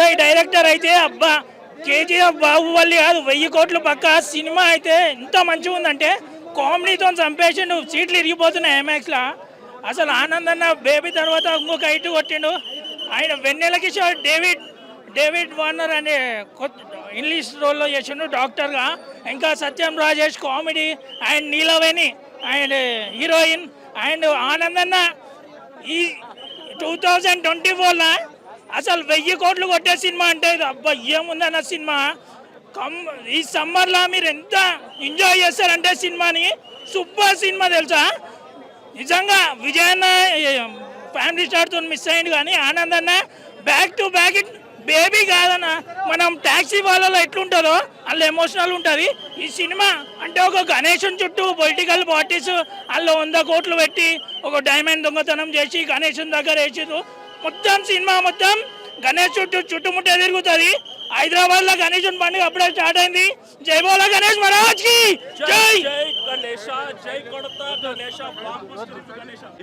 Murali director అయితే అబ్బా KGF Baahubali కాదు 1000 కోట్లు పక్క సినిమా అయితే ఎంత మంచిగా ఉందంటే కామెడీతో చంపేసిండు. సీట్లు ఇరిగిపోతున్నాయి ఐమాక్స్లో. అసలు ఆనందన్న బేబీ తర్వాత ఇంకొక హైట్ కొట్టిండు. ఆయన వెన్నెల కిషోర్ డేవిడ్ వార్నర్ అనే కొత్త ఇంగ్లీష్ రోల్లో చేసిండు డాక్టర్గా. ఇంకా Satyam Rajesh comedy, and Neelaveni and heroine, and ఆనందన్న ఈ 2024లో అసలు 1000 కోట్లు కొట్టే సినిమా అంటే అబ్బా ఏముందన్న సినిమా. ఈ సమ్మర్లో మీరు ఎంత ఎంజాయ్ చేస్తారంటే సినిమాని, సూపర్ సినిమా తెలుసా. నిజంగా విజయన్న ఫ్యామిలీ స్టార్తో మిస్ అయ్యింది, కానీ ఆనందన్న బ్యాక్ టు బ్యాక్ బేబీ కాదన్న. మనం ట్యాక్సీ వాళ్ళలో ఎట్లుంటుందో వాళ్ళు ఎమోషనల్ ఉంటుంది. ఈ సినిమా అంటే ఒక గణేశన్ చుట్టూ పొలిటికల్ పార్టీస్ వాళ్ళు 100 కోట్లు పెట్టి ఒక డైమండ్ దొంగతనం చేసి గణేశన్ దగ్గర వేసిరు. మొత్తం సినిమా మొత్తం గణేష్ చుట్టుముట్టే తిరుగుతుంది. హైదరాబాద్ లో గణేశన్ పండుగ అప్పుడే స్టార్ట్ అయింది. జై బోలా గణేష్ మహారాజ్ కి జై.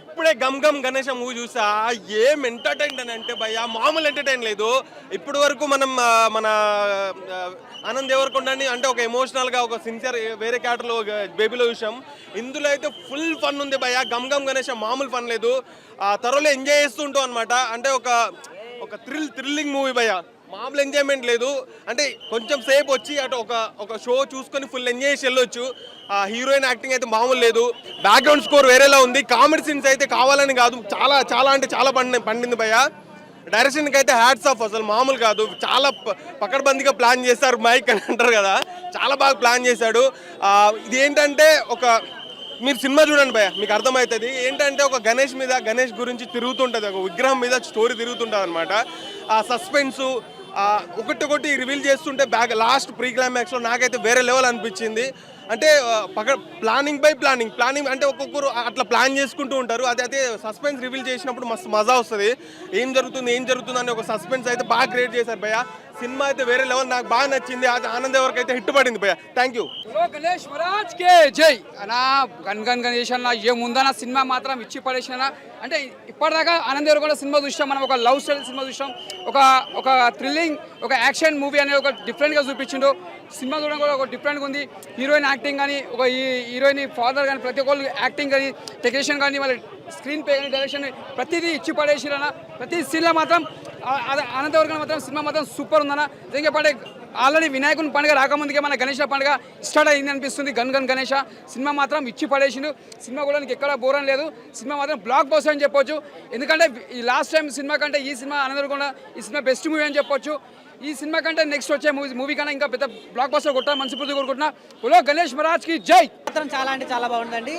ఇప్పుడే గమ్ గమ్ గణేష మూవీ చూసా. ఏం ఎంటర్టైన్ అని అంటే భయ్యా మామూలు ఎంటర్టైన్ లేదు. ఇప్పటి వరకు మనం మన ఆనంద్ దేవరకొండని అంటే ఒక ఎమోషనల్ గా ఒక సిన్సియర్ వేరే క్యారెక్టర్లో బేబీలో చూసాం. ఇందులో అయితే ఫుల్ ఫన్ ఉంది భయ్యా. గమ్ గమ్ గణేష మామూలు ఫన్ లేదు. త్వరలో ఎంజాయ్ చేస్తుంటాం అనమాట. అంటే ఒక థ్రిల్లింగ్ మూవీ భయ్యా. మామూలు ఎంజాయ్మెంట్ లేదు. అంటే కొంచెం సేపు వచ్చి అటు ఒక షో చూసుకొని ఫుల్ ఎంజాయ్ చేసి వెళ్ళొచ్చు. హీరోయిన్ యాక్టింగ్ అయితే మామూలు లేదు. బ్యాక్గ్రౌండ్ స్కోర్ వేరేలా ఉంది. కామెడీ సీన్స్ అయితే కావాలని కాదు, చాలా చాలా అంటే చాలా పండింది భయ్య. డైరెక్షన్కి అయితే హ్యాట్స్ ఆఫ్, అసలు మామూలు కాదు. చాలా పకడ్బందీగా ప్లాన్ చేశారు. మైక్ అని అంటారు కదా, చాలా బాగా ప్లాన్ చేశాడు. ఇది ఏంటంటే మీరు సినిమా చూడండి భయ్య, మీకు అర్థమవుతుంది. ఏంటంటే ఒక గణేష్ గురించి తిరుగుతుంటుంది, ఒక విగ్రహం మీద స్టోరీ తిరుగుతుంటుంది అనమాట. ఆ సస్పెన్సు ఒకటి రివీల్ చేస్తుంటే లాస్ట్ ప్రీ క్లైమాక్స్లో నాకైతే వేరే లెవెల్ అనిపించింది. అంటే ప్లానింగ్ అంటే ఒక్కొక్కరు అట్లా ప్లాన్ చేసుకుంటూ ఉంటారు. అదే సస్పెన్స్ రివీల్ చేసినప్పుడు మస్తు మజా వస్తుంది. ఏం జరుగుతుంది అనే ఒక సస్పెన్స్ అయితే బాగా క్రియేట్ చేశారు భయ్య. సినిమా అయితే వేరే లెవెల్, నాకు బాగా నచ్చింది. అది ఆనంద్ ఎవరికి అయితే హిట్ పడింది భయ్య. Thank you. గణేష్ మహారాజ్ కే జై అన్నా. గణేష్ అన్న ఏముందన్న సినిమా మాత్రం ఇచ్చి పడేసిన. అంటే ఇప్పటిదాకా ఆనంద్ దేవరకొండ సినిమా చూసాం మనం, ఒక లవ్ స్టోరీ సినిమా చూసాం, ఒక థ్రిల్లింగ్, ఒక యాక్షన్ మూవీ అనేది ఒక డిఫరెంట్గా చూపించిండు. సినిమా చూడడం కూడా ఒక డిఫరెంట్గా ఉంది. హీరోయిన్ యాక్టింగ్ కానీ, ఒక హీరోయిన్ ఫాదర్ కానీ, ప్రతి ఒక్కరు యాక్టింగ్ కానీ, టెక్నీషియన్ కానీ, వాళ్ళ స్క్రీన్ ప్లే కానీ, డైరెక్షన్ ప్రతిదీ ఇచ్చి పడేసిరన్న. ప్రతి సీన్లో మాత్రం ఆనంద్ దేవరకొండ మాత్రం సినిమా మాత్రం సూపర్ ఉందన్న. ఎందుకంటే ఆల్రెడీ వినాయకుని పండుగ రాకముందుకే మన గణేష పండుగ స్టార్ట్ అయింది అనిపిస్తుంది. గన్ గణేష సినిమా మాత్రం ఇచ్చి పడేసిండు. సినిమా కూడా నీకు ఎక్కడ బోరం లేదు. సినిమా మాత్రం బ్లాక్ బస్టర్ అని చెప్పొచ్చు. ఎందుకంటే ఈ లాస్ట్ టైం సినిమా కంటే ఈ సినిమా ఆనంద్ దేవరకొండ ఈ సినిమా బెస్ట్ మూవీ అని చెప్పొచ్చు. ఈ సినిమా కంటే నెక్స్ట్ వచ్చే మూవీ కన్నా ఇంకా పెద్ద బ్లాక్ బస్టర్ కొట్టాలి మనస్ఫూర్తిగా కోరుకుంటున్నా. బోలో గణేష్ మహారాజ్ కి జై. మాత్రం చాలా అంటే చాలా బాగుందండి.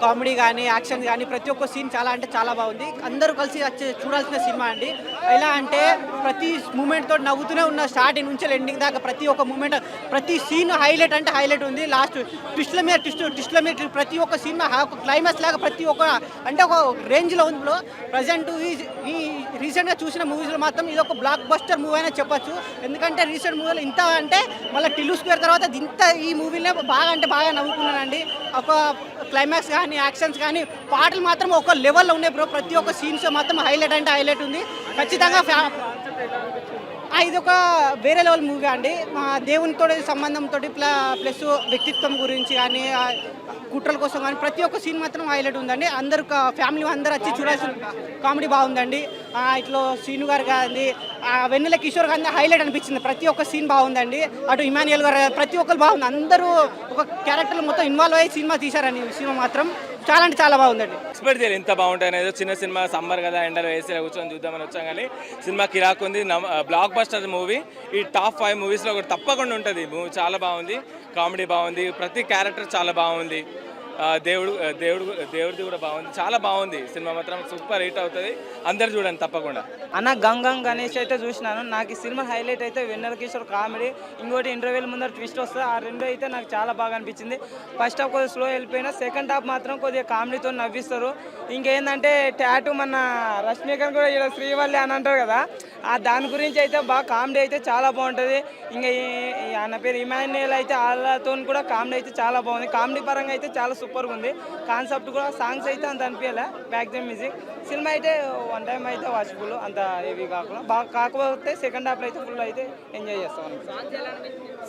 కామెడీ కానీ, యాక్షన్ కానీ, ప్రతి ఒక్క సీన్ చాలా అంటే చాలా బాగుంది. అందరూ కలిసి చూడాల్సిన సినిమా అండి. ఎలా అంటే ప్రతి మూమెంట్ తోటి నవ్వుతూనే ఉన్న, స్టార్టింగ్ నుంచి ఎండింగ్ దాకా ప్రతి ఒక్క మూమెంట్, ప్రతి సీన్ హైలైట్ అంటే హైలైట్ ఉంది. లాస్ట్ ట్విస్ట్ల మీద ప్రతి ఒక్క సీన్ క్లైమాక్స్ లాగా ప్రతి ఒక్క అంటే ఒక రేంజ్లో ఉంది. బ్రో ప్రజెంట్ ఈ రీసెంట్గా చూసిన మూవీస్లో మాత్రం ఇది ఒక బ్లాక్ బస్టర్ మూవీ అయినా చెప్పచ్చు. ఎందుకంటే రీసెంట్ మూవీలో ఇంత అంటే మళ్ళీ టిల్లు స్క్వేర్ తర్వాత ఇంత ఈ మూవీలో బాగా అంటే బాగా నవ్వుకున్నానండి. ఒక క్లైమాక్స్ కానీ, యాక్షన్స్ కానీ, పాటలు మాత్రం ఒక లెవెల్లో ఉన్నాయి బ్రో. ప్రతి ఒక్క సీన్స్ మాత్రం హైలైట్ అంటే హైలైట్ ఉంది ఖచ్చితంగా. ఇది ఒక వేరే లెవెల్ మూవీ అండి. దేవునితో సంబంధంతో ప్లస్ వ్యక్తిత్వం గురించి కానీ, కుట్రల కోసం కానీ ప్రతి ఒక్క సీన్ మాత్రం హైలైట్ ఉందండి. అందరూ ఫ్యామిలీ అందరూ వచ్చి చూడాల్సిన కామెడీ బాగుందండి. ఇట్లా శ్రీను గారు కానీ, వెన్నెల కిషోర్ కానీ హైలైట్ అనిపించింది. ప్రతి ఒక్క సీన్ బాగుందండి. అటు ఇమాన్యుయల్ గారు ప్రతి ఒక్కరు బాగుంది. అందరూ ఒక క్యారెక్టర్లు మొత్తం ఇన్వాల్వ్ అయ్యి సినిమా తీశారని సినిమా మాత్రం చాలా అంటే చాలా బాగుందండి. ఎక్స్పెక్ట్ చేయాలి ఎంత బాగుంటాయి అనేది. చిన్న సినిమా, సమ్మర్ కదా, ఎండలో వేసి కూర్చొని చూద్దామని వచ్చాం, కానీ సినిమా కిరాక్ ఉంది. Block buster movie. ఈ టాప్ 5 మూవీస్లో ఒకటి తప్పకుండా ఉంటుంది. మూవీ చాలా బాగుంది, కామెడీ బాగుంది, ప్రతి క్యారెక్టర్ చాలా బాగుంది. దేవుడిది కూడా బాగుంది, చాలా బాగుంది. సినిమా మాత్రం సూపర్ హిట్ అవుతుంది. అందరు చూడండి తప్పకుండా. అన్న గంగం గణేష్ అయితే చూసినాను. నాకు ఈ సినిమా హైలైట్ అయితే వెన్నెల కిషోర్ కామెడీ, ఇంకోటి ఇంటర్వ్యూల ముందర ట్విస్ట్ వస్తుంది. ఆ రెండు అయితే నాకు చాలా బాగా అనిపించింది. ఫస్ట్ హాఫ్ కొద్దిగా స్లో వెళ్ళిపోయినా, సెకండ్ హాఫ్ మాత్రం కొద్దిగా కామెడీతో నవ్విస్తారు. ఇంకేంటంటే టాటూ మన రష్మికన్ కూడా ఇలా శ్రీవల్లి అని అంటారు కదా, దాని గురించి అయితే బాగా కామెడీ అయితే చాలా బాగుంటుంది. ఇంకా ఆయన పేరు ఇమాన్యుయల్ అయితే వాళ్ళతో కూడా కామెడీ అయితే చాలా బాగుంది. కామెడీ పరంగా అయితే చాలా సూపర్గా ఉంది. కాన్సెప్ట్ కూడా సాంగ్స్ అయితే అంత అనిపించలే. బ్యాక్గ్రౌండ్ మ్యూజిక్ సినిమా అయితే వన్ టైం అయితే వాచబుల్, అంత హెవీ కాకుండా బాగా. కాకపోతే సెకండ్ హాఫ్లో అయితే ఫుల్ అయితే ఎంజాయ్ చేస్తాం.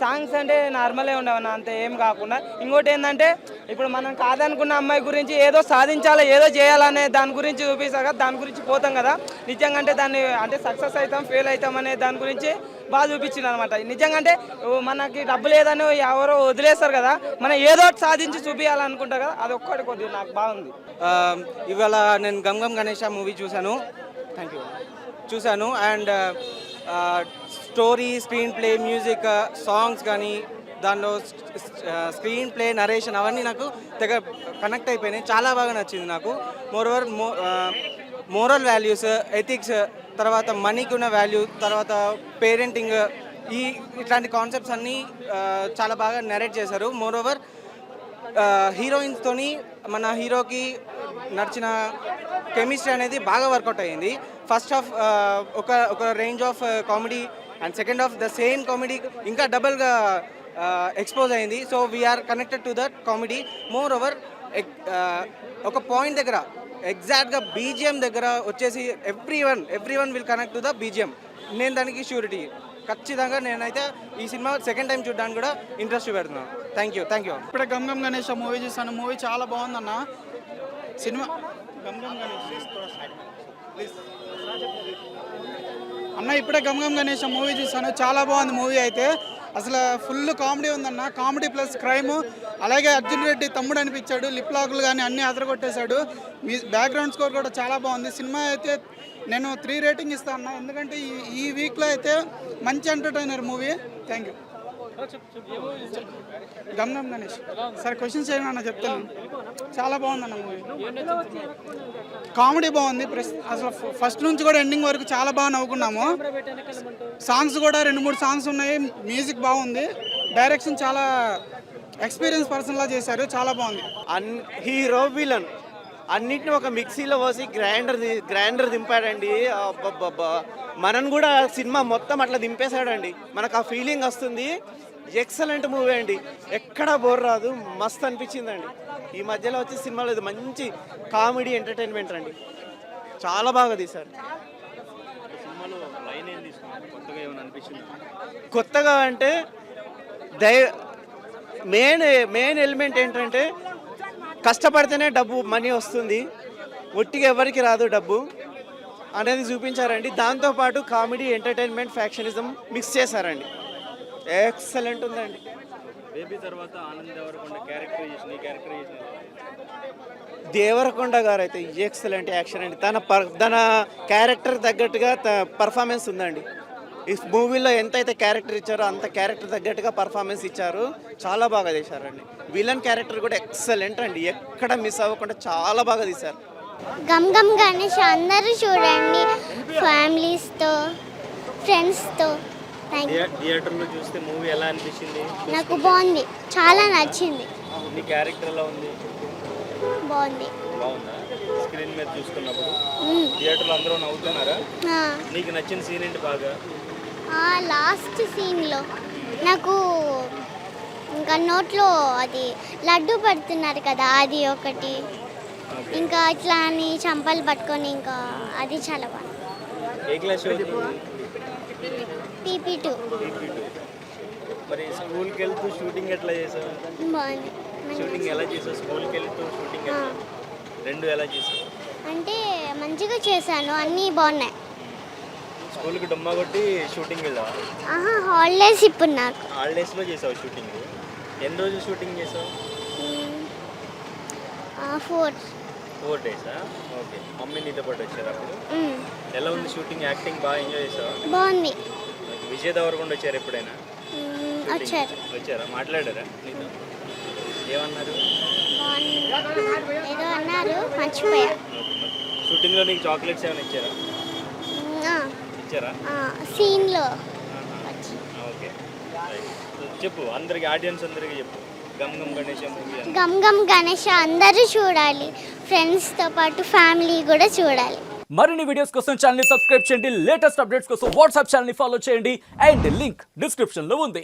సాంగ్స్ అంటే నార్మలే ఉండవన్న, అంత ఏం కాకుండా. ఇంకోటి ఏంటంటే ఇప్పుడు మనం కాదనుకున్న అమ్మాయి గురించి ఏదో సాధించాలి, ఏదో చేయాలనే దాని గురించి చూపిస్తాక దాని గురించి పోతాం కదా. నిజంగా అంటే దాన్ని అంటే సక్సెస్ అవుతాం, ఫెయిల్ అవుతాం అనే దాని గురించి బాగా చూపించింది అనమాట. నిజంగా అంటే మనకి డబ్బు లేదని ఎవరో వదిలేస్తారు కదా, మనం ఏదో ఒకటి సాధించి చూపించాలనుకుంటారు కదా, అది ఒక్కటి కొద్దిగా నాకు బాగుంది. ఇవాళ నేను గమ్ గమ్ గణేష మూవీ చూశాను. Thank you. చూశాను. And story, screenplay, music, songs కానీ దానిలో స్క్రీన్ ప్లే, నరేషన్ అవన్నీ నాకు తెగ కనెక్ట్ అయిపోయినాయి. చాలా బాగా నచ్చింది నాకు. మోరోవర్ మోరల్ వాల్యూస్, ఎథిక్స్, తర్వాత మనీకి ఉన్న వాల్యూ, తర్వాత పేరెంటింగ్, ఇట్లాంటి కాన్సెప్ట్స్ అన్నీ చాలా బాగా నరేట్ చేశారు. మోరోవర్ హీరోయిన్స్తోని మన హీరోకి నడిచిన కెమిస్ట్రీ అనేది బాగా వర్కౌట్ అయ్యింది. ఫస్ట్ హాఫ్ ఒక range of comedy and second half the same comedy ఇంకా డబల్గా ఎక్స్పోజ్ అయింది. So we are connected to that comedy. Moreover ఒక పాయింట్ దగ్గర ఎగ్జాక్ట్గా బీజిఎం దగ్గర వచ్చేసి every one will connect to the BGM. నేను దానికి షూరిటీ. ఖచ్చితంగా నేనైతే ఈ సినిమా సెకండ్ టైం చూడడానికి కూడా ఇంట్రెస్ట్ పెడుతున్నాను. Thank you. ఇప్పుడే గమ్ గమ్ గణేష్ మూవీ చూసాను. మూవీ చాలా బాగుందన్న. సినిమా గమ్ గమ్ గణేష్ అన్న, ఇప్పుడే గమ్ గమ్ గణేష్ మూవీ చూసాను. చాలా బాగుంది మూవీ అయితే. అసలు ఫుల్ కామెడీ ఉందన్న. Comedy plus crime. అలాగే అర్జున్ రెడ్డి తమ్ముడు అనిపించాడు. లిప్ లాకులు కానీ అన్నీ అదరగొట్టేశాడు. మీ బ్యాక్గ్రౌండ్ స్కోర్ కూడా చాలా బాగుంది. సినిమా అయితే నేను 3 రేటింగ్ ఇస్తాను అన్న. ఎందుకంటే ఈ వీక్లో అయితే మంచి entertainer movie. Thank you. Gam Gam Ganesh sir questions ఏమన్నా చెప్తాను. చాలా బాగుందన్న మూవీ. కామెడీ బాగుంది. అసలు ఫస్ట్ నుంచి కూడా ఎండింగ్ వరకు చాలా బాగా నవ్వుకున్నాము. సాంగ్స్ కూడా 2-3 సాంగ్స్ ఉన్నాయి. మ్యూజిక్ బాగుంది. డైరెక్షన్ చాలా ఎక్స్పీరియన్స్ పర్సన్లా చేశారు. చాలా బాగుంది. హీరో విలన్ అన్నిటిని ఒక మిక్సీలో పోసి గ్రైండర్ దింపాడండి. మనం కూడా సినిమా మొత్తం అట్లా దింపేశాడండి. మనకు ఆ ఫీలింగ్ వస్తుంది. ఎక్సలెంట్ మూవీ అండి. ఎక్కడ బోర్ రాదు. మస్తు అనిపించిందండి. ఈ మధ్యలో వచ్చే సినిమాలో ఇది మంచి కామెడీ ఎంటర్టైన్మెంట్ అండి. చాలా బాగా తీశారు. కొత్తగా అంటే మెయిన్ ఎలిమెంట్ ఏంటంటే కష్టపడితేనే మనీ వస్తుంది, ఒట్టిగా ఎవరికి రాదు డబ్బు అనేది చూపించారండి. దాంతోపాటు కామెడీ, ఎంటర్టైన్మెంట్, ఫ్యాక్షనిజం మిక్స్ చేశారండి. ఎక్సలెంట్ ఉందండి. బేబీ తర్వాత ఆనంద్ దేవరకొండ క్యారెక్టరైజేషన్ దేవరకొండ గారు అయితే ఎక్సలెంట్ యాక్షన్ అండి. తన క్యారెక్టర్ తగ్గట్టుగా పర్ఫార్మెన్స్ ఉందండి. ఈ మూవీలో ఎంతైతే క్యారెక్టర్ ఇచ్చారో అంత క్యారెక్టర్ తగ్గట్టుగా పర్ఫార్మెన్స్ ఇచ్చారు. చాలా బాగా తీశారండి. విలన్ క్యారెక్టర్ కూడా ఎక్సలెంట్ అండి. ఎక్కడ మిస్ అవ్వకుండా చాలా బాగా తీశారు. గమ్ గమ్ గణేష్ అందరూ చూడండి, ఫ్యామిలీస్తో, ఫ్రెండ్స్తో. థియేటర్లో చూస్తే మూవీ ఎలా అనిపించింది? నాకు బాగుంది, చాలా నచ్చింది. నీ క్యారెక్టర్ ఎలా ఉంది? బాగుంది. బాగుందా? స్క్రీన్ మీద చూసుకున్నప్పుడు థియేటర్లో అందరూ నవ్వుతున్నారా? నీకు నచ్చిన సీన్ ఏంటి బాగా? లాస్ట్ సీన్లో నాకు ఇంకా నోట్లో అది లడ్డు పడుతున్నారు కదా, అది ఒకటి. ఇంకా ఇట్లా అని చంపలు పట్టుకొని ఇంకా అది చాలా బాగుంది. ఏ క్లాస్ PP2. మరి స్కూల్కి వెళ్తూ షూటింగ్ ఎట్లా చేసావు? బాగుంది. షూటింగ్ ఎలా చేసావు? స్కూల్కి వెళ్తూ షూటింగ్ రెండు ఎలా చేసావు? అంటే మంచిగా చేశాను, అన్నీ బాగున్నాయి. స్కూల్కి డుమ్మా కొట్టి షూటింగ్ వెళ్ళావా? హాలిడేస్ ఇప్పుడు నాకు. హాలిడేస్లో చేసావు షూటింగ్? ఎన్ని రోజులు షూటింగ్ చేసావు? 4 డేసా? ఓకే. మమ్మీ నీతో పాటు వచ్చారు అప్పుడు? ఎలా ఉంది షూటింగ్? యాక్టింగ్ బాగా ఎంజాయ్ చేసావా? బాగుంది. విజయ్ దేవరకొండ వచ్చారు ఎప్పుడైనా? వచ్చారా? మాట్లాడారా నీతో? ఏమన్నారు? ఏదో అన్నారు, మర్చిపోయా. షూటింగ్లో నీకు చాక్లెట్స్ ఏమైనా ఇచ్చారా? సీన్లో. ఓకే, చెప్పు అందరికి, ఆడియన్స్ అందరికి చెప్పు. గమ్ గమ్ గణేష్ మూవీ, గమ్ గమ్ గణేష్ అందరూ చూడాలి. ఫ్రెండ్స్తో పాటు ఫ్యామిలీ కూడా చూడాలి. మరిన్ని వీడియోస్ కోసం ఛానల్ ని సబ్స్క్రైబ్ చేయండి, లేటెస్ట్ అప్డేట్స్ కోసం వాట్సాప్ ఛానల్ ని ఫాలో చేయండి అండ్ లింక్ డిస్క్రిప్షన్ లో ఉంది.